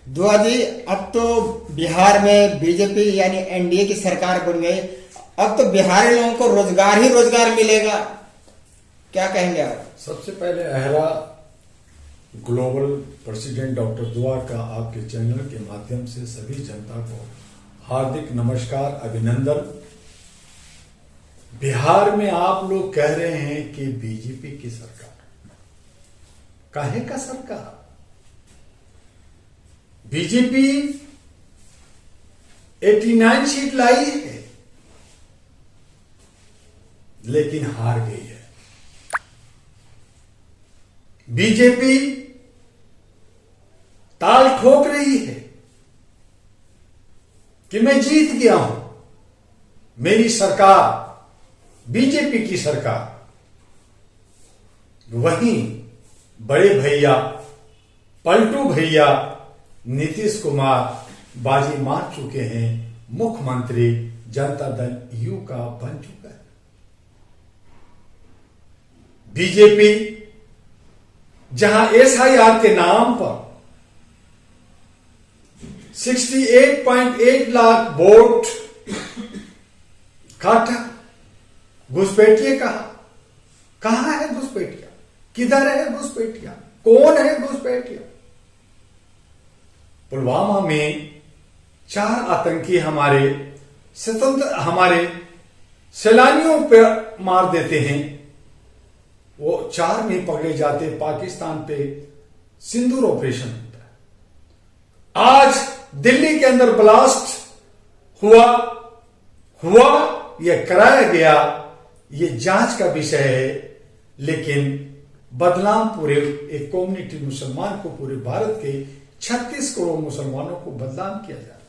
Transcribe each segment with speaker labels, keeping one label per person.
Speaker 1: दुआ जी, अब तो बिहार में बीजेपी यानी एनडीए की सरकार बन गई। अब तो बिहारी लोगों को रोजगार ही रोजगार मिलेगा। क्या कहेंगे आप?
Speaker 2: सबसे पहले अहरा ग्लोबल प्रेसिडेंट डॉक्टर दुआ का आपके चैनल के माध्यम से सभी जनता को हार्दिक नमस्कार, अभिनंदन। बिहार में आप लोग कह रहे हैं कि बीजेपी की सरकार, काहे का सरकार? बीजेपी 89 सीट लाई है लेकिन हार गई है। बीजेपी ताल ठोक रही है कि मैं जीत गया हूं, मेरी सरकार बीजेपी की सरकार। वहीं बड़े भैया पलटू भैया नीतीश कुमार बाजी मार चुके हैं, मुख्यमंत्री जनता दल यू का बन चुका है। बीजेपी जहां एसआईआर के नाम पर 68.8 लाख वोट काटा, घुसपैठिए कहां है घुसपैठिया? किधर है घुसपैठिया? कौन है घुसपैठिया? पुलवामा में 4 आतंकी हमारे सैलानियों पर मार देते हैं, वो 4 नहीं पकड़े जाते, पाकिस्तान पे सिंदूर ऑपरेशन होता है। आज दिल्ली के अंदर ब्लास्ट हुआ यह कराया गया, यह जांच का विषय है, लेकिन बदनाम पूरे एक कम्युनिटी मुसलमान को, पूरे भारत के 36 करोड़ मुसलमानों को बदनाम किया जा रहा।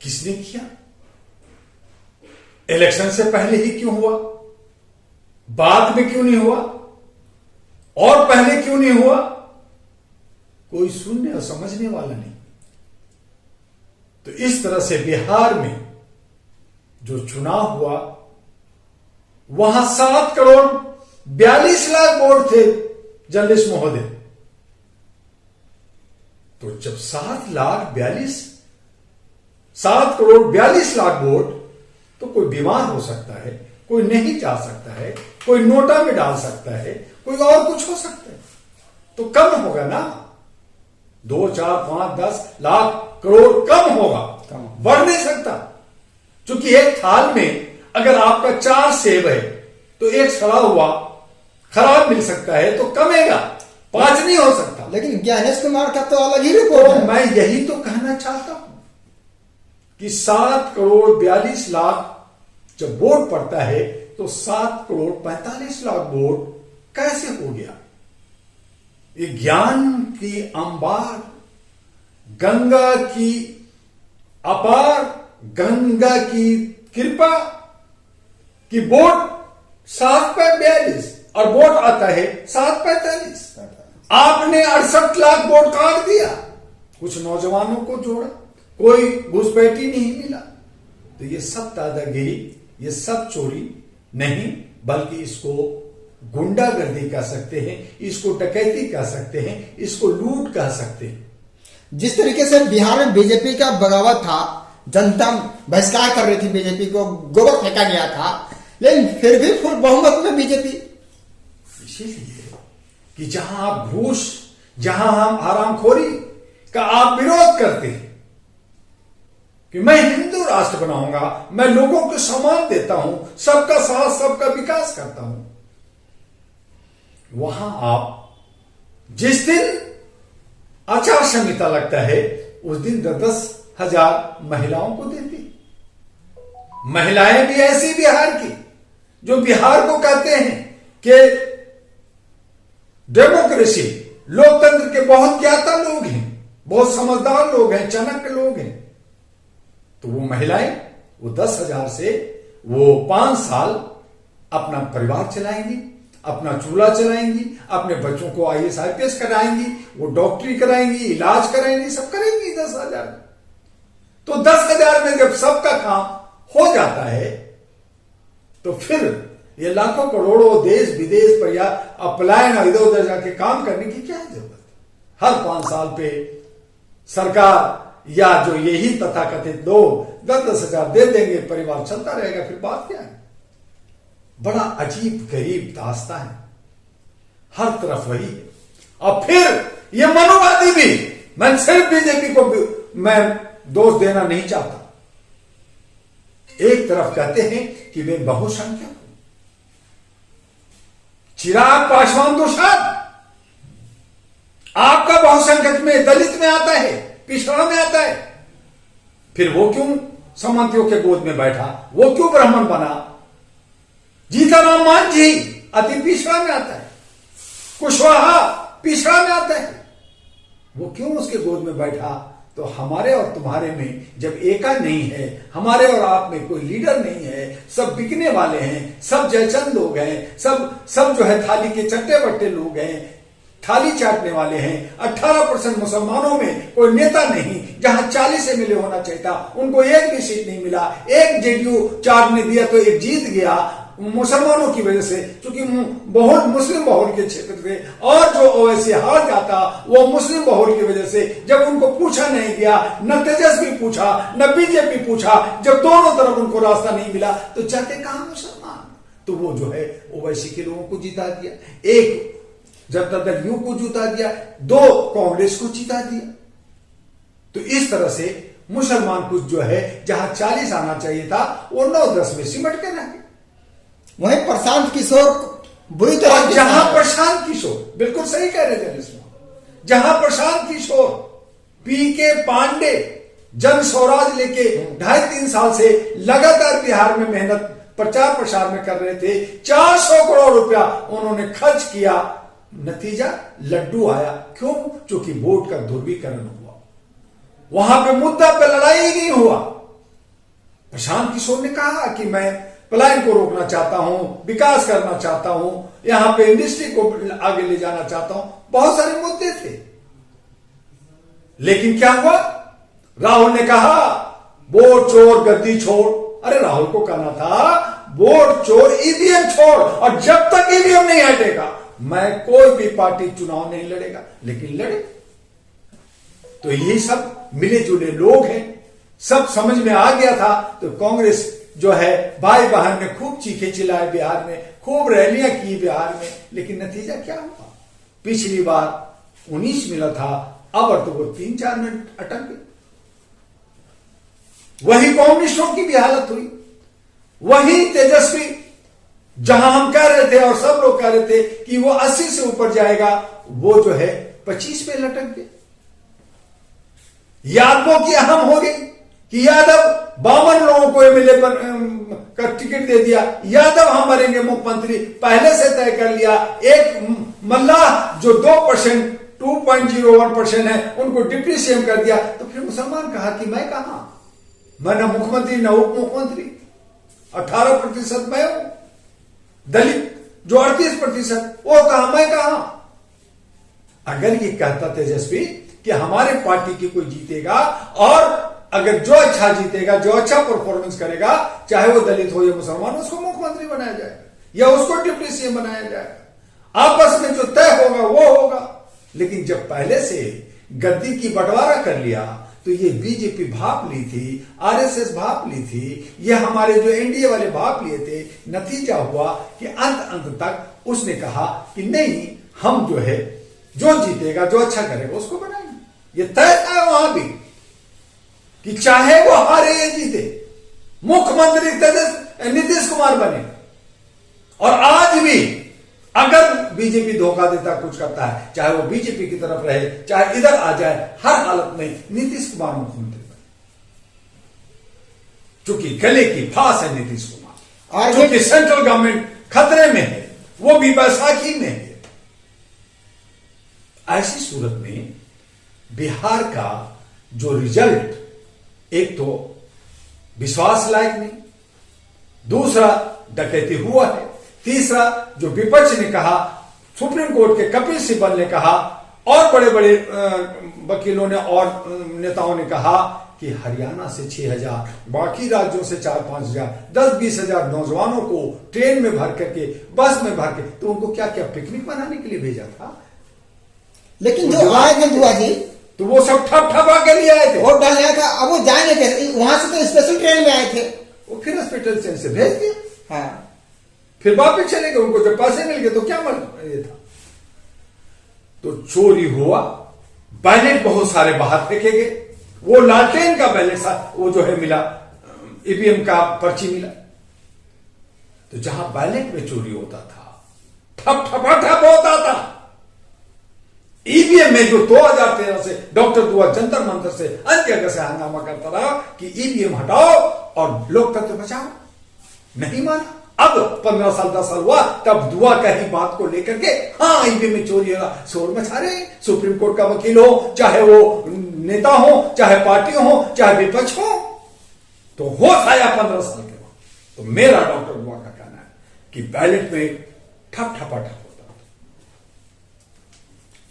Speaker 2: किसने किया? इलेक्शन से पहले ही क्यों हुआ? बाद में क्यों नहीं हुआ? और पहले क्यों नहीं हुआ? कोई सुनने और समझने वाला नहीं। तो इस तरह से बिहार में जो चुनाव हुआ, वहां 7 करोड़ 42 लाख वोट थे जर्नलिस्ट महोदय। तो जब 7 करोड़ 42 लाख वोट, तो कोई बीमार हो सकता है, कोई नहीं जा सकता है, कोई नोटा में डाल सकता है, कोई और कुछ हो सकता है, तो कम होगा ना। 2, 4, 5, 10 लाख करोड़ कम होगा, बढ़ नहीं सकता। क्योंकि एक थाल में अगर आपका 4 सेब है तो एक सड़ा हुआ खराब मिल सकता है, तो कमेगा, 5 नहीं हो सकता।
Speaker 1: लेकिन ज्ञानेश कुमार का तो अलग ही रिपोर्ट है।
Speaker 2: मैं यही तो कहना चाहता हूं कि 7 करोड़ 42 लाख जब वोट पड़ता है, तो 7 करोड़ 45 लाख वोट कैसे हो गया? ये ज्ञान की अंबार, गंगा की अपार, गंगा की कृपा की वोट 7/42 और वोट आता है 7/45। आपने 68 लाख वोट काट दिया, कुछ नौजवानों को जोड़ा, कोई घुसपैठी नहीं मिला। तो ये सब दादागिरी, ये सब चोरी नहीं, बल्कि इसको गुंडागर्दी कह सकते हैं, इसको डकैती कह सकते हैं, इसको लूट कह सकते हैं।
Speaker 1: जिस तरीके से बिहार में बीजेपी का बगावत था, जनता बहिष्कार कर रही थी, बीजेपी को गोबर फेंका गया था, लेकिन फिर भी फुल बहुमत में बीजेपी।
Speaker 2: इसीलिए कि जहां आप घूस, जहां हम आरामखोरी का आप विरोध करते हैं कि मैं हिंदू राष्ट्र बनाऊंगा, मैं लोगों को सम्मान देता हूं, सबका साथ, सबका विकास करता हूं, वहां आप जिस दिन आचार संहिता लगता है, उस दिन 10,000 महिलाओं को देती। महिलाएं भी ऐसी बिहार की, जो बिहार को कहते हैं कि डेमोक्रेसी, लोकतंत्र के बहुत ज्ञाता लोग हैं, बहुत समझदार लोग हैं, चाणक्य लोग हैं। तो वो महिलाएं, वो 10,000 से वो 5 साल अपना परिवार चलाएंगी, अपना चूल्हा चलाएंगी, अपने बच्चों को IAS IPS कराएंगी, वो डॉक्टरी कराएंगी, इलाज कराएंगी, सब करेंगी 10,000। तो 10,000 में जब सबका काम हो जाता है, तो फिर ये लाखों करोड़ों देश विदेश पर या अपलायन इधर उधर जाके काम करने की क्या जरूरत हर 5 साल पे सरकार या जो यही तथाकथित लोग 10-10 हजार दे देंगे, परिवार चलता रहेगा, फिर बात क्या है। बड़ा अजीब गरीब दास्ता है, हर तरफ वही है। और फिर ये मनोवादी भी, मैं सिर्फ बीजेपी को मैं दोष देना नहीं चाहता, एक तरफ कहते हैं कि वे बहुसंख्यक हूं, चिराग पासवान तो शायद आपका बहुसंख्यक में दलित में आता है, पिछड़ा में आता है, फिर वो क्यों सामंतियों के गोद में बैठा, वो क्यों ब्राह्मण बना। जीताराम मांझी अति पिछड़ा में आता है, कुशवाहा पिछड़ा में आता है, वो क्यों उसके गोद में बैठा। तो हमारे और तुम्हारे में जब एका नहीं है, हमारे और आप में कोई लीडर नहीं है, सब बिकने वाले हैं, सब जयचंद लोग हैं, सब जो है थाली के चट्टे बट्टे लोग हैं, थाली चाटने वाले हैं। 18% मुसलमानों में कोई नेता नहीं, जहां 40 MLA होना चाहिए था उनको एक भी सीट नहीं मिला, एक जेडीयू 4 ने दिया तो एक जीत गया मुसलमानों की वजह से, क्योंकि बहुत मुस्लिम बहुल के क्षेत्र थे, और जो ओवैसी हार जाता वो मुस्लिम बहुल की वजह से। जब उनको पूछा नहीं गया, न तेजस्वी पूछा न बीजेपी पूछा, जब दोनों तरफ उनको रास्ता नहीं मिला तो चाहते कहां मुसलमान। तो वो जो है ओवैसी के लोगों को जिता दिया, एक जनता दल यू को जिता दिया, 2 कांग्रेस को जिता दिया। तो इस तरह से मुसलमान कुछ जो है जहां 40 आना चाहिए था वो 9-10 में सिमट के रह गए।
Speaker 1: वहीं प्रशांत किशोर बुरी तरह,
Speaker 2: जहां प्रशांत किशोर, बिल्कुल सही कह रहे थे, जहां प्रशांत किशोर पीके पांडे जन स्वराज लेके 2.5-3 साल से लगातार बिहार में मेहनत प्रचार प्रसार में कर रहे थे, 400 करोड़ रुपया उन्होंने खर्च किया, नतीजा लड्डू आया। क्यों? क्योंकि वोट का ध्रुवीकरण हुआ, वहां पे मुद्दा पे लड़ाई ही नहीं हुआ। प्रशांत किशोर ने कहा कि मैं पलायन को रोकना चाहता हूं, विकास करना चाहता हूं, यहां पे इंडस्ट्री को आगे ले जाना चाहता हूं, बहुत सारे मुद्दे थे। लेकिन क्या हुआ? राहुल ने कहा वोट चोर गद्दी छोड़। अरे राहुल को कहना था वोट चोर ईवीएम छोड़, और जब तक ईवीएम नहीं हटेगा मैं कोई भी पार्टी चुनाव नहीं लड़ेगा। लेकिन लड़े। तो यही सब मिले जुले लोग हैं, सब समझ में आ गया था। तो कांग्रेस जो है भाई बहन ने खूब चीखे चिल्लाए बिहार में, खूब रैलियां की बिहार में, लेकिन नतीजा क्या हुआ? पिछली बार 19 मिला था, अब तो वो 3-4 मिनट अटक गए। वही कम्युनिस्टों की भी हालत हुई, वही तेजस्वी जहां हम कह रहे थे और सब लोग कह रहे थे कि वो 80 से ऊपर जाएगा, वो जो है 25 पे लटक गए। यादवों की अहम हो गई कि यादव 52 लोगों को एमएलए पर का टिकट दे दिया, यादव हम बनेंगे मुख्यमंत्री, पहले से तय कर लिया। एक मल्लाह जो 2% 2.01% है उनको डिप्टी सीएम कर दिया। तो फिर मुसलमान कहा कि मैं कहां, मैं न मुख्यमंत्री न उप मुख्यमंत्री, 18% मैं हूं। दलित जो 38% वो कहा, मैं कहां। अगर ये कहता तेजस्वी कि हमारे पार्टी की कोई जीतेगा, और अगर जो अच्छा जीतेगा, जो अच्छा परफॉर्मेंस करेगा, चाहे वो दलित हो या मुसलमान, उसको मुख्यमंत्री बनाया जाएगा या उसको डिप्टी सीएम बनाया जाएगा, आपस में जो तय होगा वो होगा। लेकिन जब पहले से गद्दी की बंटवारा कर लिया तो ये बीजेपी भाप ली थी, आरएसएस भाप ली थी, ये हमारे जो एनडीए वाले भाप लिए थे। नतीजा हुआ कि अंत तक उसने कहा कि नहीं, हम जो है जो जीतेगा, जो अच्छा करेगा उसको बनाएंगे। ये तय था वहां भी कि चाहे वो हारे या जीते, मुख्यमंत्री नीतीश कुमार बने। और आज भी अगर बीजेपी धोखा देता, कुछ करता है, चाहे वो बीजेपी की तरफ रहे, चाहे इधर आ जाए, हर हालत में नीतीश कुमार मुख्यमंत्री बने। चूंकि गले की फांस है नीतीश कुमार, और चूंकि सेंट्रल गवर्नमेंट खतरे में है, वो भी बैसाखी में है। ऐसी सूरत में बिहार का जो रिजल्ट, एक तो विश्वास लायक नहीं, दूसरा डकैती हुआ है, तीसरा जो विपक्ष ने कहा, सुप्रीम कोर्ट के कपिल सिब्बल ने कहा, और बड़े बड़े वकीलों ने और नेताओं ने कहा कि हरियाणा से 6,000, बाकी राज्यों से 4-5 हजार, 10-20 हजार नौजवानों को ट्रेन में भर करके, बस में भर के, तो उनको क्या क्या पिकनिक मनाने के लिए भेजा था?
Speaker 1: लेकिन जो आए थे दुआ जी,
Speaker 2: तो वो सब ठप ठपा के लिए आए थे।
Speaker 1: वोट डालने आया था, अब वो जाएंगे कैसे? वहां से तो स्पेशल ट्रेन में आए थे।
Speaker 2: वो फिर हॉस्पिटल से भेज दिया,
Speaker 1: हाँ,
Speaker 2: फिर वापिस चले गए। उनको जब पैसे मिल गए तो क्या ये था। तो चोरी हुआ, बैलेट बहुत सारे बाहर फेंके गए। वो लालटेन का बैलेट वो जो है मिला, ईवीएम का पर्ची मिला। तो जहां बैलेट में चोरी होता था, ठप ठपा ठप होता था, ईवीएम में जो 2013 से डॉक्टर दुआ जंतर मंतर से अन्य जगह से हंगामा करता रहा कि ईवीएम हटाओ और लोकतंत्र बचाओ, नहीं माना। अब 15 साल 10 साल हुआ, तब दुआ का ही बात को लेकर के हाँ ईवीएम में चोरी होगा, शोर मचा रहे। सुप्रीम कोर्ट का वकील हो, चाहे वो नेता हो, चाहे पार्टी हो, चाहे विपक्ष हो, तो होश आया 15 साल के बाद। तो मेरा डॉक्टर दुआ का कहना है कि बैलेट में ठप ठपा ठप होता है।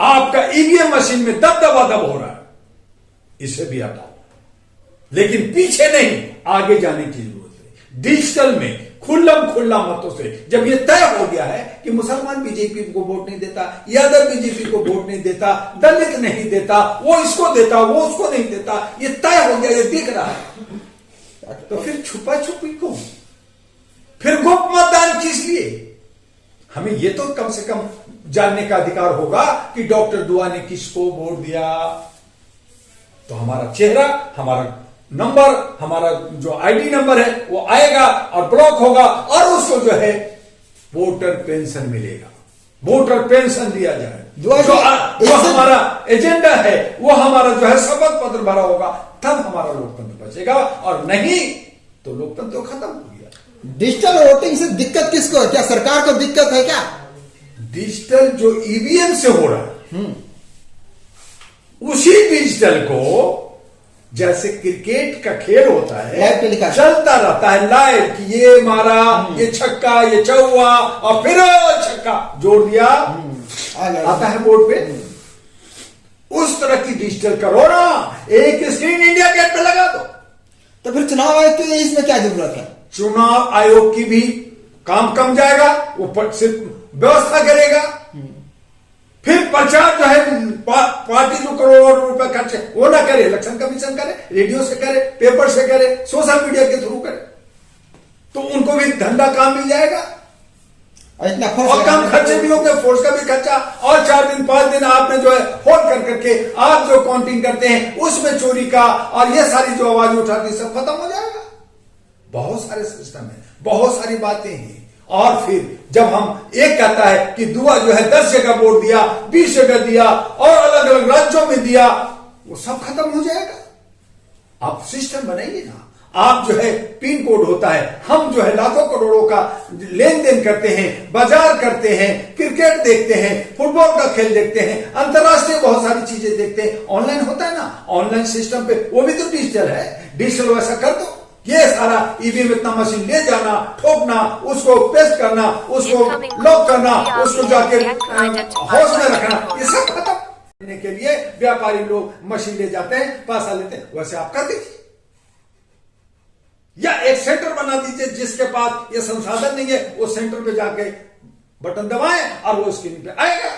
Speaker 2: आपका ईवीएम मशीन में दबदबा दब हो रहा है, इसे भी हटाओ, लेकिन पीछे नहीं, आगे जाने की जरूरत है। डिजिटल में खुल्लम खुल्ला मतों से जब यह तय हो गया है कि मुसलमान बीजेपी को वोट नहीं देता, यादव बीजेपी को वोट नहीं देता, दलित नहीं देता, वो इसको देता, वो उसको नहीं देता, ये तय हो गया, ये दिख रहा है, तो फिर छुपा छुपी को, फिर गुप्त मतदान किस लिए? हमें ये तो कम से कम जानने का अधिकार होगा कि डॉक्टर दुआ ने किसको वोट दिया। तो हमारा चेहरा, हमारा नंबर, हमारा जो आईडी नंबर है वो आएगा और ब्लॉक होगा, और उसको जो है वोटर पेंशन मिलेगा, वोटर पेंशन दिया जाए। जो हमारा एजेंडा है वो हमारा जो है शपथ पत्र भरा होगा, तब हमारा लोकतंत्र बचेगा, और नहीं तो लोकतंत्र खत्म हो गया।
Speaker 1: डिजिटल वोटिंग से दिक्कत किसको है? क्या सरकार को दिक्कत है क्या?
Speaker 2: डिजिटल जो ईवीएम से हो रहा है, उसी डिजिटल को, जैसे क्रिकेट का खेल होता है, चलता रहता है लाइव कि ये मारा, ये छक्का, ये चौवा, और फिर छक्का जोड़ दिया, आता है बोर्ड पे। उस तरह की डिजिटल करो ना, एक स्क्रीन इंडिया गेट पे लगा दो।
Speaker 1: तो फिर चुनाव आयोग की इसमें क्या जरूरत है?
Speaker 2: चुनाव आयोग की भी काम कम जाएगा, वो सिर्फ व्यवस्था करेगा। फिर प्रचार जो है पार्टी जो करोड़ों रुपए खर्चे वो ना करे, इलेक्शन कमीशन करे, रेडियो से करे, पेपर से करे, सोशल मीडिया के थ्रू करे, तो उनको भी धंधा काम मिल जाएगा,
Speaker 1: इतना
Speaker 2: और कम खर्चे भी होंगे, फोर्स का भी खर्चा, और 4 दिन 5 दिन आपने जो है होल्ड कर करके आप जो काउंटिंग करते हैं उसमें चोरी का और ये सारी जो आवाज उठाती सब खत्म हो जाएगा। बहुत सारे सिस्टम है, बहुत सारी बातें हैं। और फिर जब हम एक कहता है कि दुआ जो है 10 जगह वोट दिया, 20 जगह दिया, और अलग अलग राज्यों में दिया, वो सब खत्म हो जाएगा। आप सिस्टम बनाइए ना। आप जो है पिन कोड होता है, हम जो है लाखों करोड़ों का लेन देन करते हैं, बाजार करते हैं, क्रिकेट देखते हैं, फुटबॉल का खेल देखते हैं, अंतरराष्ट्रीय बहुत सारी चीजें देखते हैं, ऑनलाइन होता है ना, ऑनलाइन सिस्टम पे वो भी तो डिजिटल है। डिजिटल वैसा कर दो, ये सारा ईवीएम इतना मशीन ले जाना, ठोकना, उसको पेस्ट करना, उसको लॉक करना, उसको जाके हाउस में रखना, ये सब खत्म करने के लिए व्यापारी लोग मशीन ले जाते हैं, पैसा लेते हैं। वैसे आप कर दीजिए, या एक सेंटर बना दीजिए जिसके पास ये संसाधन नहीं है, वो सेंटर पे जाके बटन दबाएं और वो स्क्रीन पे आएगा।